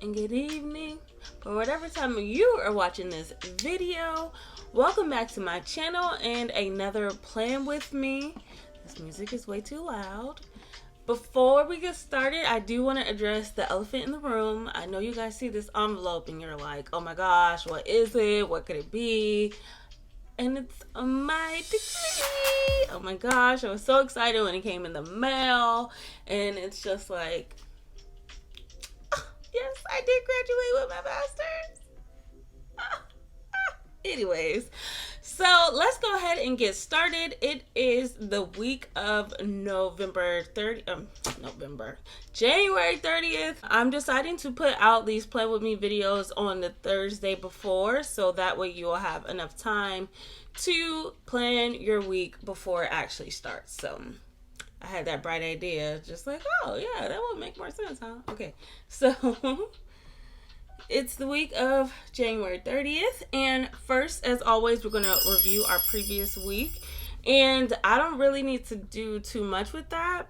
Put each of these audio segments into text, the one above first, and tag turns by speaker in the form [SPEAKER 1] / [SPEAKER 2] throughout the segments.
[SPEAKER 1] and good evening, or whatever time you are watching this video. Welcome back to my channel and another plan with me. This music is way too loud. Before we get started, I do want to address the elephant in the room. I know you guys see this envelope and you're like, oh my gosh, what is it? What could it be? And it's my degree. Oh my gosh, I was so excited when it came in the mail. And it's just like, yes, I did graduate with my master's. Anyways, so let's go ahead and get started. It is the week of January 30th. I'm deciding to put out these Play With Me videos on the Thursday before, so that way you will have enough time to plan your week before it actually starts. So I had that bright idea, just like, oh yeah, that would make more sense, huh? Okay, so it's the week of January 30th, and first, as always, we're going to review our previous week, and I don't really need to do too much with that.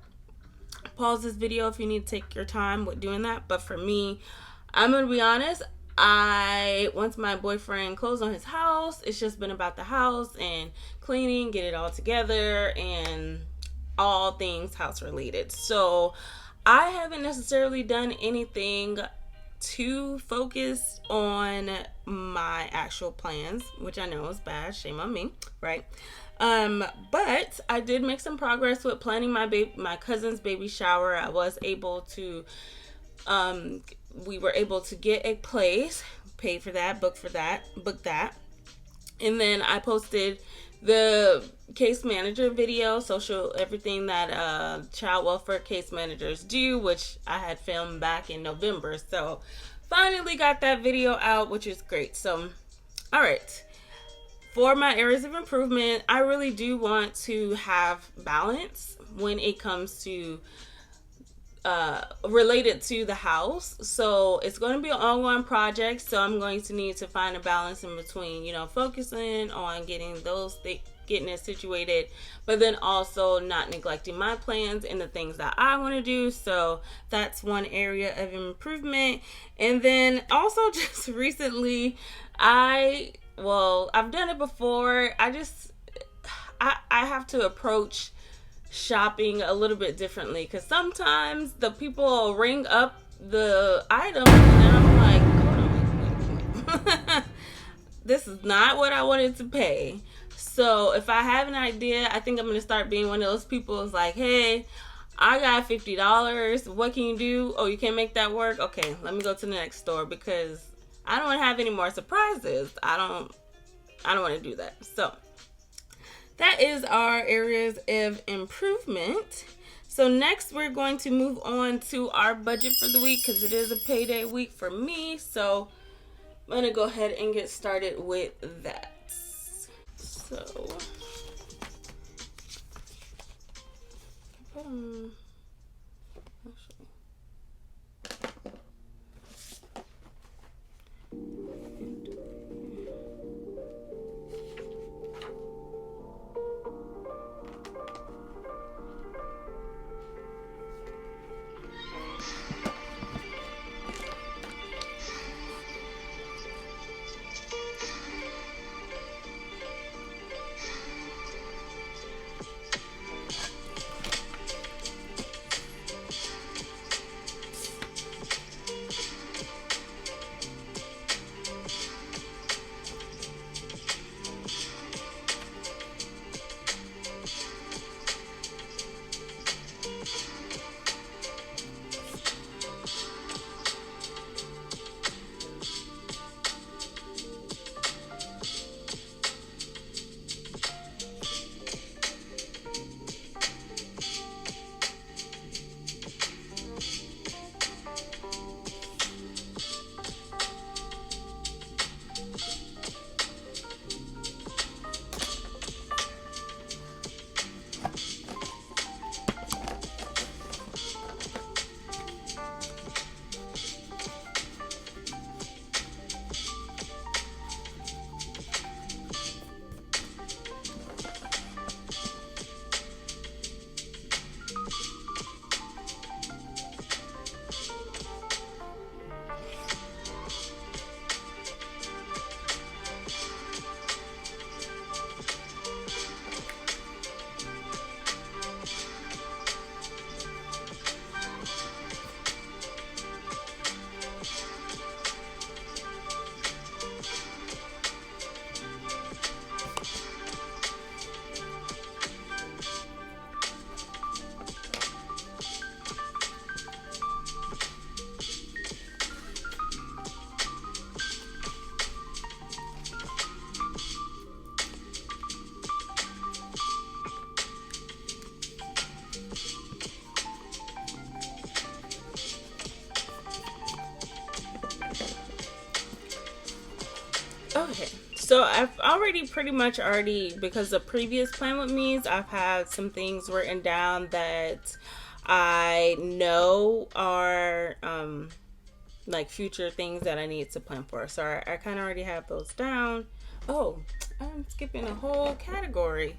[SPEAKER 1] Pause this video if you need to take your time with doing that, but for me, I'm going to be honest, once my boyfriend closed on his house, it's just been about the house and cleaning, get it all together, and all things house related. So I haven't necessarily done anything too focused on my actual plans, which I know is bad, shame on me, right? But I did make some progress with planning my cousin's baby shower. I was able to we were able to get a place, pay for that, book that, and then I posted the case manager video, everything that child welfare case managers do, which I had filmed back in November. So finally got that video out, which is great. So all right, for my areas of improvement, I really do want to have balance when it comes to related to the house. So it's going to be an ongoing project, so I'm going to need to find a balance in between, focusing on getting it situated, but then also not neglecting my plans and the things that I want to do. So that's one area of improvement. And then also just recently, I've done it before. I have to approach shopping a little bit differently, because sometimes the people ring up the items and I'm like, hold on, this is not what I wanted to pay. So if I have an idea, I think I'm going to start being one of those people who's like, hey, I got $50. What can you do? Oh, you can't make that work? Okay, let me go to the next store, because I don't want to have any more surprises. I don't want to do that. So that is our areas of improvement. So next we're going to move on to our budget for the week, because it is a payday week for me. So I'm going to go ahead and get started with that. So So I've already pretty much because the previous plan with me's, I've had some things written down that I know are like future things that I need to plan for. So I kind of already have those down. Oh, I'm skipping a whole category.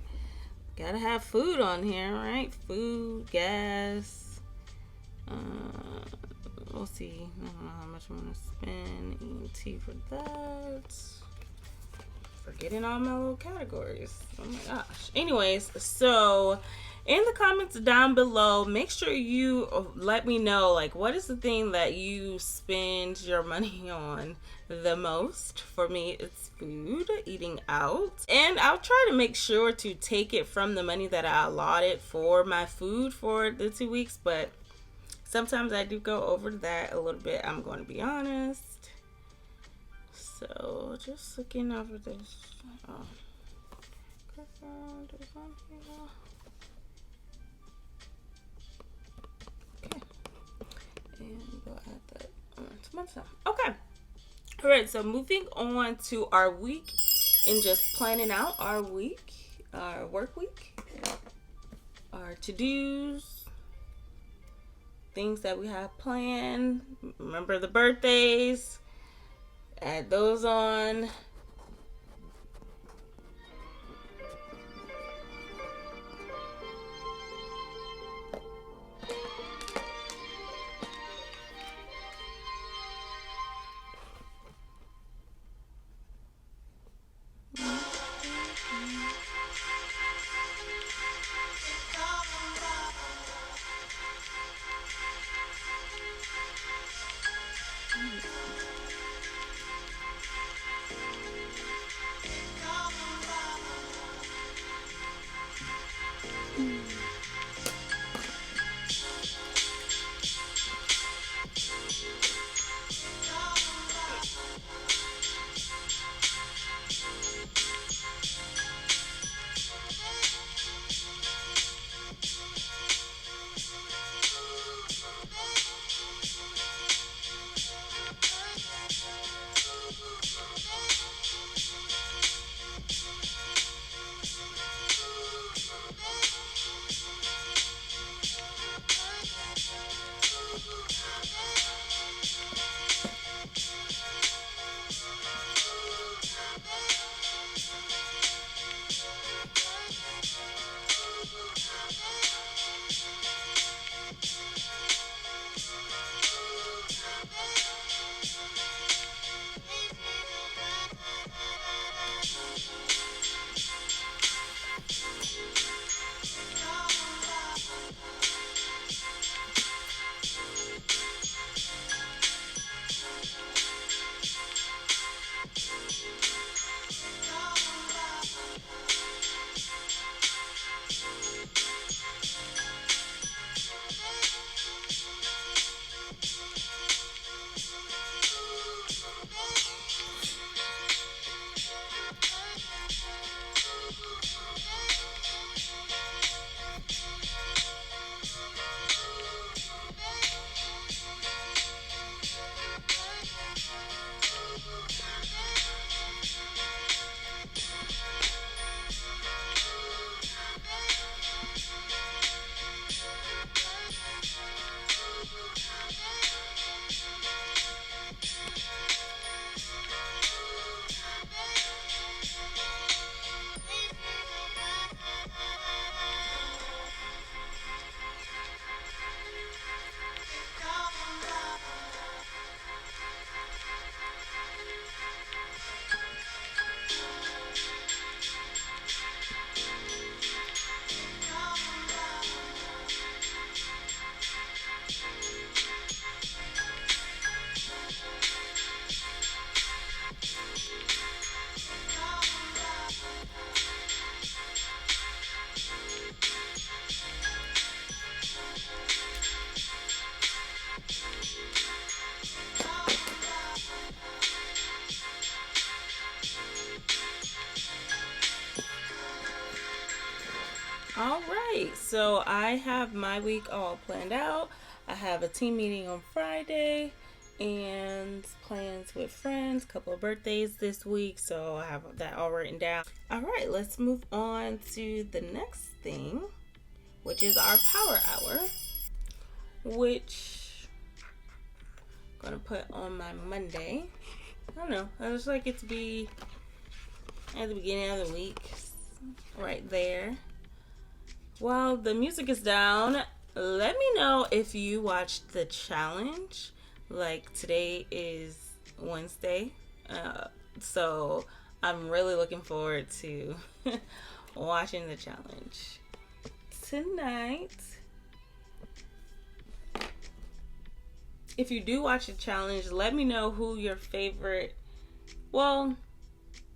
[SPEAKER 1] Gotta have food on here, right? Food, gas. We'll see. I don't know how much I'm gonna spend eating tea for that. Forgetting all my little categories. Oh my gosh. Anyways, so in the comments down below, make sure you let me know, like, what is the thing that you spend your money on the most? For me, it's food, eating out. And I'll try to make sure to take it from the money that I allotted for my food for the 2 weeks, but sometimes I do go over that a little bit, I'm going to be honest. So, just looking over this. Oh. Okay. And we'll add that to my stuff. Okay. Alright, so moving on to our week and just planning out our week, our work week, our to-dos, things that we have planned. Remember the birthdays. Add those on. All right, so I have my week all planned out. I have a team meeting on Friday, and plans with friends, couple of birthdays this week, so I have that all written down. All right, let's move on to the next thing, which is our power hour, which I'm gonna put on my Monday. I don't know, I just like it to be at the beginning of the week, right there. While the music is down, let me know if you watched the challenge. Like, today is Wednesday, so I'm really looking forward to watching the challenge tonight. If you do watch the challenge, let me know who your favorite, well,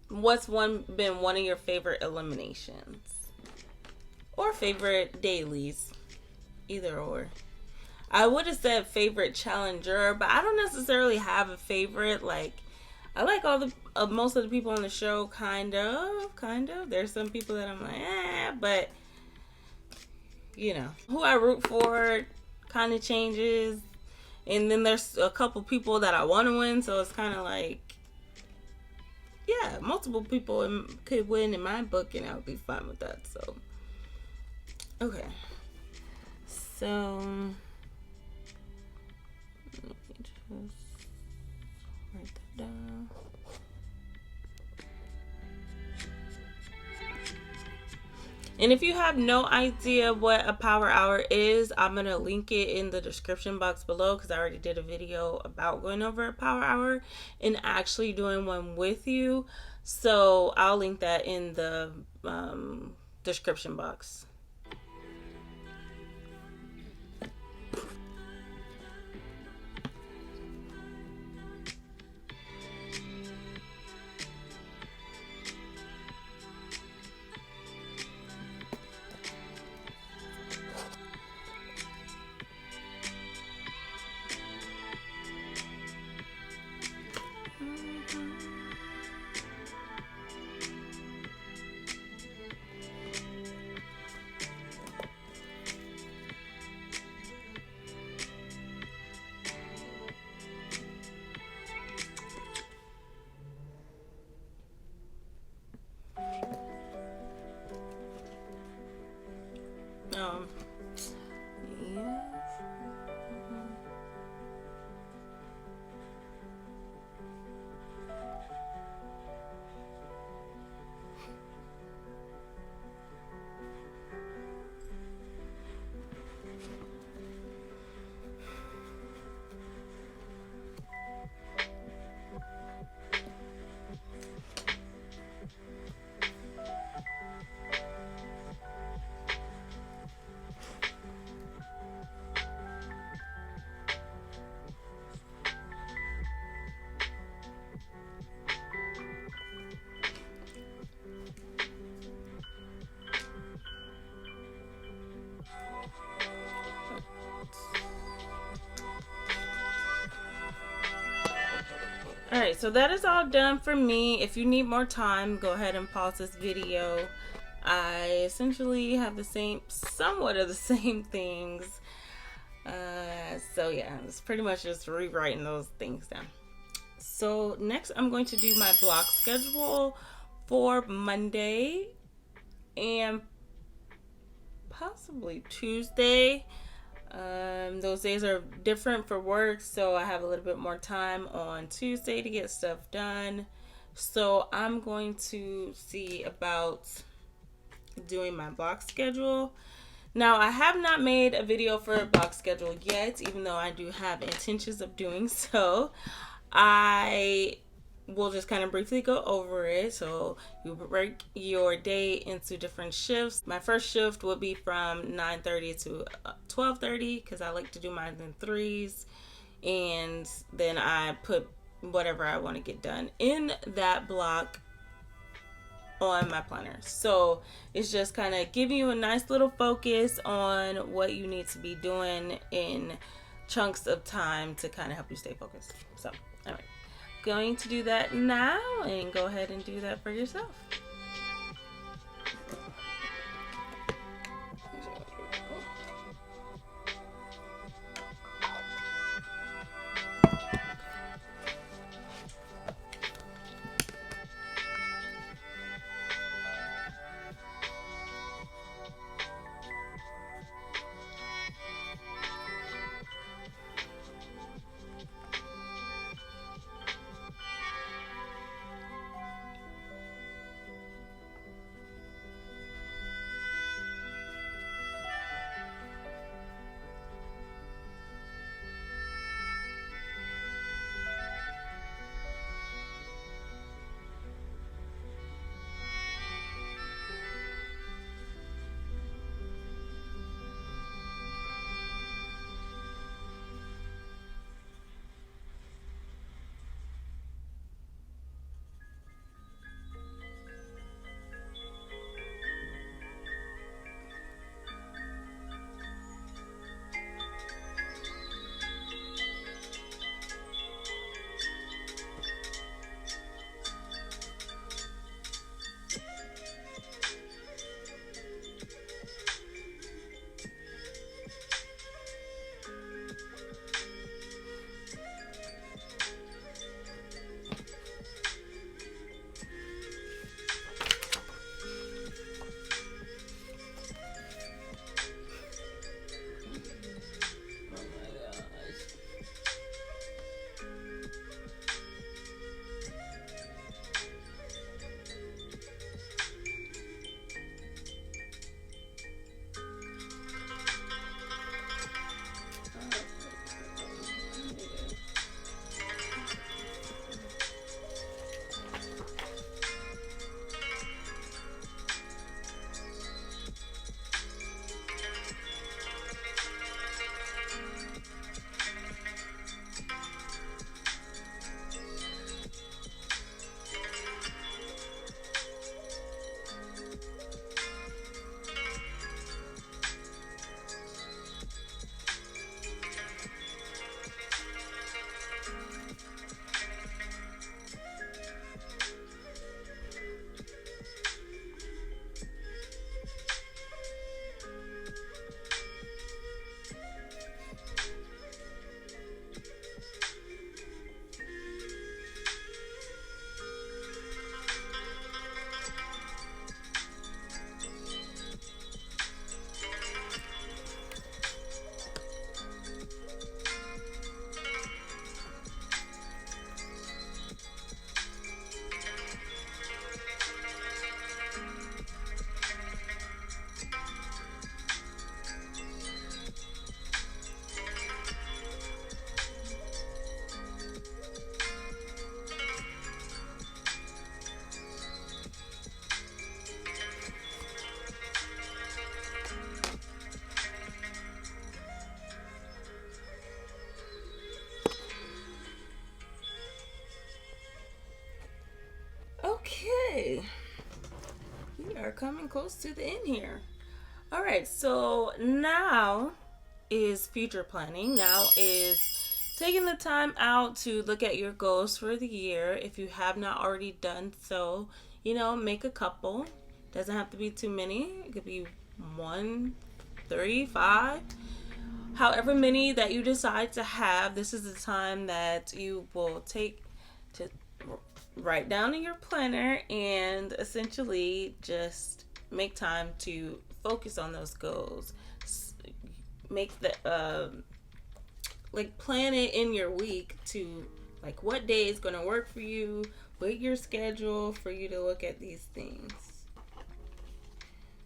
[SPEAKER 1] what's been one of your favorite eliminations or favorite dailies, either or. I would have said favorite challenger, but I don't necessarily have a favorite. Like, I like all the most of the people on the show, kind of. There's some people that I'm like, but you know, who I root for kind of changes. And then there's a couple people that I want to win, so it's kind of like, yeah, multiple people could win in my book, and I would be fine with that. So, okay. So, let me just write that down. And if you have no idea what a power hour is, I'm going to link it in the description box below, because I already did a video about going over a power hour and actually doing one with you. So I'll link that in the description box. Yeah. Alright, so that is all done for me. If you need more time, go ahead and pause this video. I essentially have somewhat of the same things. So yeah, it's pretty much just rewriting those things down. So next I'm going to do my block schedule for Monday and possibly Tuesday. Those days are different for work, so I have a little bit more time on Tuesday to get stuff done. So I'm going to see about doing my block schedule. Now, I have not made a video for a block schedule yet, even though I do have intentions of doing so. I will just kind of briefly go over it. So you break your day into different shifts. My first shift will be from 9:30 to 12:30, because I like to do mine in threes. And then I put whatever I want to get done in that block on my planner. So it's just kind of giving you a nice little focus on what you need to be doing in chunks of time to kind of help you stay focused. So, all right. Going to do that now, and go ahead and do that for yourself. close to the end here. All right, so now is future planning. Now is taking the time out to look at your goals for the year. If you have not already done so, make a couple. Doesn't have to be too many. It could be 1, 3, 5. However many that you decide to have, this is the time that you will take to write down in your planner and essentially just make time to focus on those goals. Make the plan it in your week to what day is going to work for you with your schedule for you to look at these things.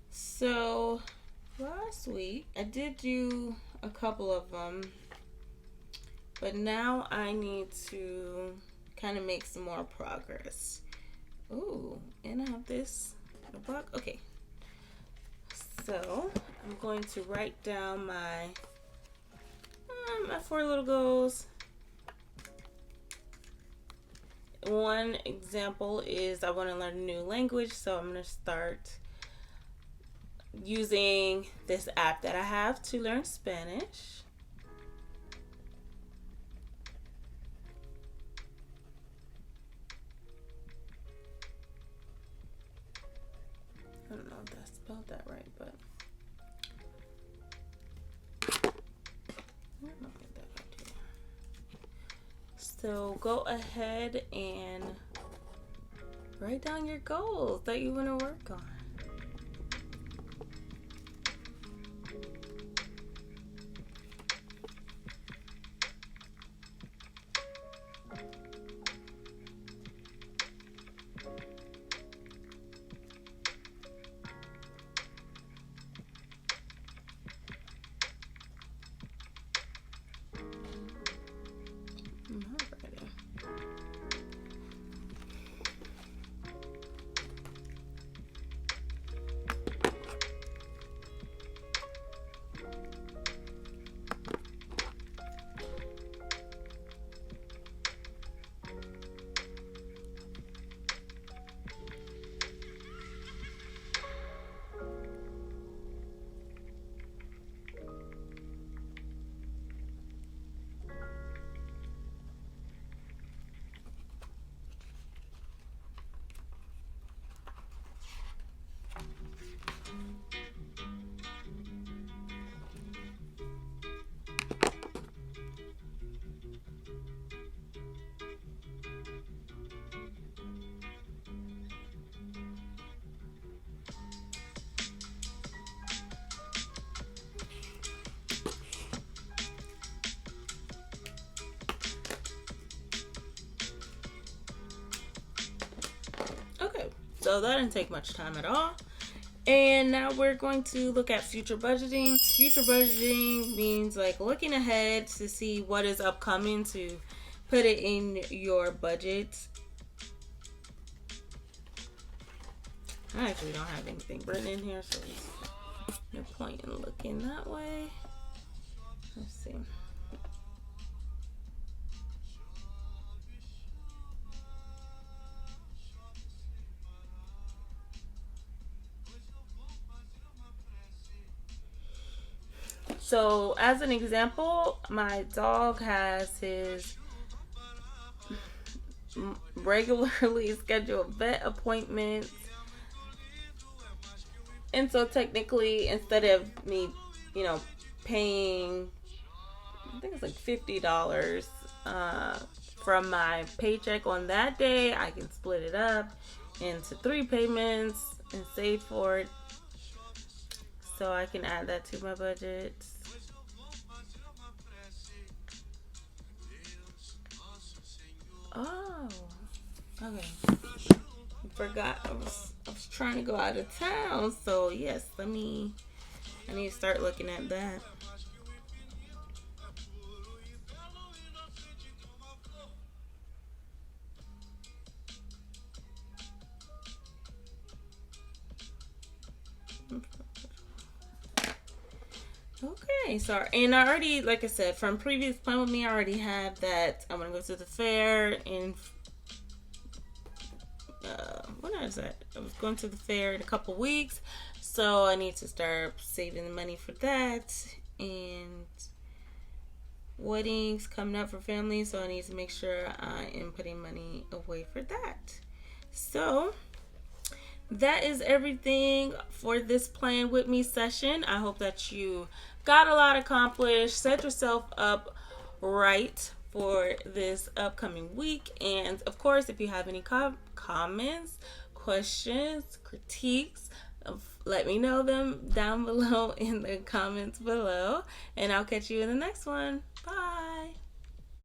[SPEAKER 1] So last week I did do a couple of them, but now I need to kind of make some more progress. Ooh, and I have this in a book. Okay, so I'm going to write down my 4 little goals. One example is I want to learn a new language, so I'm going to start using this app that I have to learn Spanish. I don't know if I spelled that right, but so go ahead and write down your goals that you want to work on. So that didn't take much time at all. And now we're going to look at future budgeting. Future budgeting means looking ahead to see what is upcoming to put it in your budget. I actually don't have anything written in here, so there's no point in looking that way. Let's see. So as an example, my dog has his regularly scheduled vet appointments. And so technically, instead of me, paying, I think it's $50 from my paycheck on that day, I can split it up into 3 payments and save for it. So I can add that to my budget. Oh, okay. Forgot I was trying to go out of town. So yes, I need to start looking at that. Okay, so and I already, like I said, from previous Plan With Me, I already have that I'm gonna go to the fair in when is that? I was going to the fair in a couple weeks, so I need to start saving the money for that. And weddings coming up for family, so I need to make sure I am putting money away for that. So that is everything for this Plan With Me session. I hope that you got a lot accomplished, set yourself up right for this upcoming week. And of course, if you have any comments, questions, critiques, let me know them down below in the comments below. And I'll catch you in the next one. Bye.